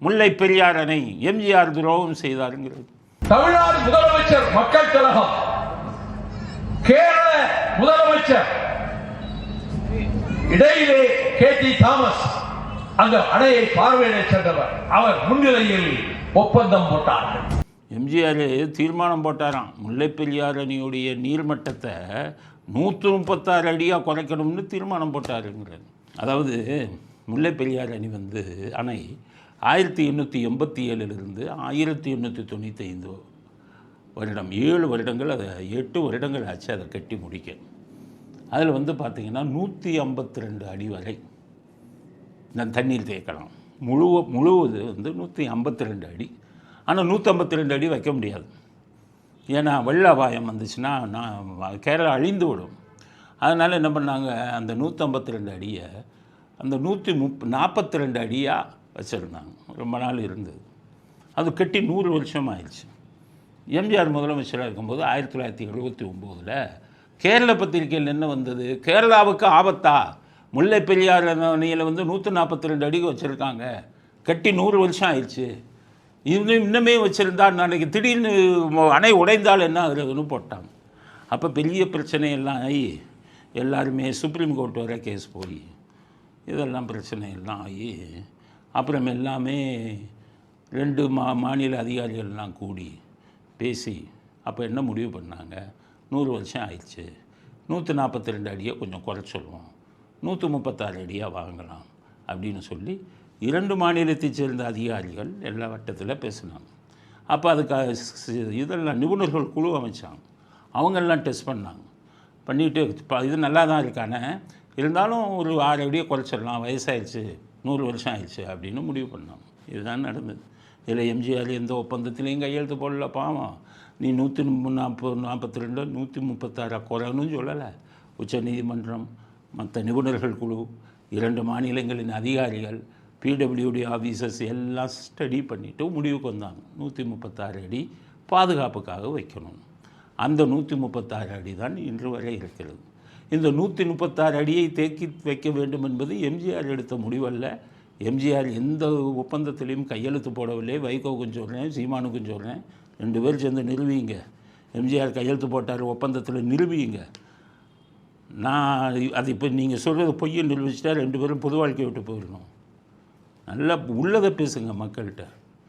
முல்லை பெரியார் அணை எம்ஜிஆர் துரோகம் செய்தாருங்கிறது. தமிழ்நாடு முதலமைச்சர் மக்கள் கழகம், கேரள முதலமைச்சர் இடையிலே KT தாமஸ் அந்த அணையை பார்வையிட சென்றவர். அவர் முன்னிலையில் ஒப்பந்தம் போட்டார்கள். எம்ஜிஆர் தீர்மானம் போட்டாராம், முல்லை பெரியார் அணையுடைய நீர்மட்டத்தை 136 அடியாக குறைக்கணும்னு தீர்மானம் போட்டாருங்கிறது. அதாவது முல்லை பெரியார் அணை அணை 1887 1895 வருடம் 7 வருடங்கள், அதை 8 வருடங்கள் ஆச்சு அதை கட்டி முடிக்க. அதில் பார்த்திங்கன்னா 152 அடி வரை தண்ணீர் தேக்கலாம். முழுவது 152 அடி. ஆனால் 152 அடி வைக்க முடியாது. ஏன்னா வெள்ள அபாயம் வந்துச்சுன்னா கேரளா அழிந்து விடும். அதனால் என்ன பண்ணாங்க, அந்த 152 அடியை அந்த 142 அடியாக வச்சுருந்தாங்க. ரொம்ப நாள் இருந்தது. அது கட்டி 100 வருஷம் ஆயிடுச்சு. எம்ஜிஆர் முதலமைச்சராக இருக்கும்போது 1979 கேரள பத்திரிகையில் என்ன வந்தது, கேரளாவுக்கு ஆபத்தா, முல்லை பெரியார் அணையில் 142 அடிக்கு வச்சுருக்காங்க, கட்டி 100 வருஷம் ஆயிடுச்சு, இன்னுமே வச்சுருந்தா நாளைக்கு திடீர்னு அணை உடைந்தால் என்ன ஆகுறதுன்னு போட்டாங்க. அப்போ பெரிய பிரச்சனையெல்லாம் ஆகி எல்லாருமே சுப்ரீம் கோர்ட் வரை கேஸ் போய் இதெல்லாம் பிரச்சனையெல்லாம் ஆகி அப்புறம் எல்லாமே 2 மாநில அதிகாரிகள்லாம் கூடி பேசி அப்போ என்ன முடிவு பண்ணாங்க, 100 வருஷம் ஆயிடுச்சு, 142 அடியை கொஞ்சம் குறைச்சிடுவோம், 136 அடியாக வாங்கலாம் அப்படின்னு சொல்லி 2 மாநிலத்தைச் சேர்ந்த அதிகாரிகள் எல்லா வட்டத்தில் பேசினாங்க. அப்போ அதுக்கு இதெல்லாம் நிபுணர்கள் குழு அமைச்சாங்க. அவங்கெல்லாம் டெஸ்ட் பண்ணாங்க. பண்ணிவிட்டு இது நல்லா தான் இருக்கானே, இருந்தாலும் ஒரு 6 அடியை குறைச்சிடலாம், வயசாகிடுச்சு, 100 வருஷம் ஆயிடுச்சு அப்படின்னு முடிவு பண்ணாங்க. இதுதான் நடந்தது. இதில் எம்ஜிஆர் எந்த ஒப்பந்தத்துலேயும் கையெழுத்து போடல. பாவம், நீ 142 136 குறைன்னு சொல்லலை. உச்சநீதிமன்றம், மற்ற நிபுணர்கள் குழு, 2 மாநிலங்களின் அதிகாரிகள், PWD ஆஃபீஸர்ஸ் எல்லாம் ஸ்டடி பண்ணிவிட்டு முடிவுக்கு வந்தாங்க 136 அடி பாதுகாப்புக்காக வைக்கணும். அந்த 136 அடி தான் இன்று வரை இருக்கிறது. இந்த 136 அடியை தேக்கி வைக்க வேண்டும் என்பது எம்ஜிஆர் எடுத்த முடிவல்ல. எம்ஜிஆர் எந்த ஒப்பந்தத்திலையும் கையெழுத்து போடவில்லை. வைகோவுக்கும் சொல்கிறேன், சீமானுக்கும் சொல்கிறேன், 2 பேர் சேர்ந்து நிறுவிங்க. எம்ஜிஆர் கையெழுத்து போட்டார் ஒப்பந்தத்தில், நிறுவிங்க. நான் அது இப்போ நீங்கள் சொல்கிறது பொய்யை நிரூபிச்சிட்டா 2 பேரும் பொது வாழ்க்கையை விட்டு போயிடணும். நல்லா உள்ளதை பேசுங்க மக்கள்கிட்ட.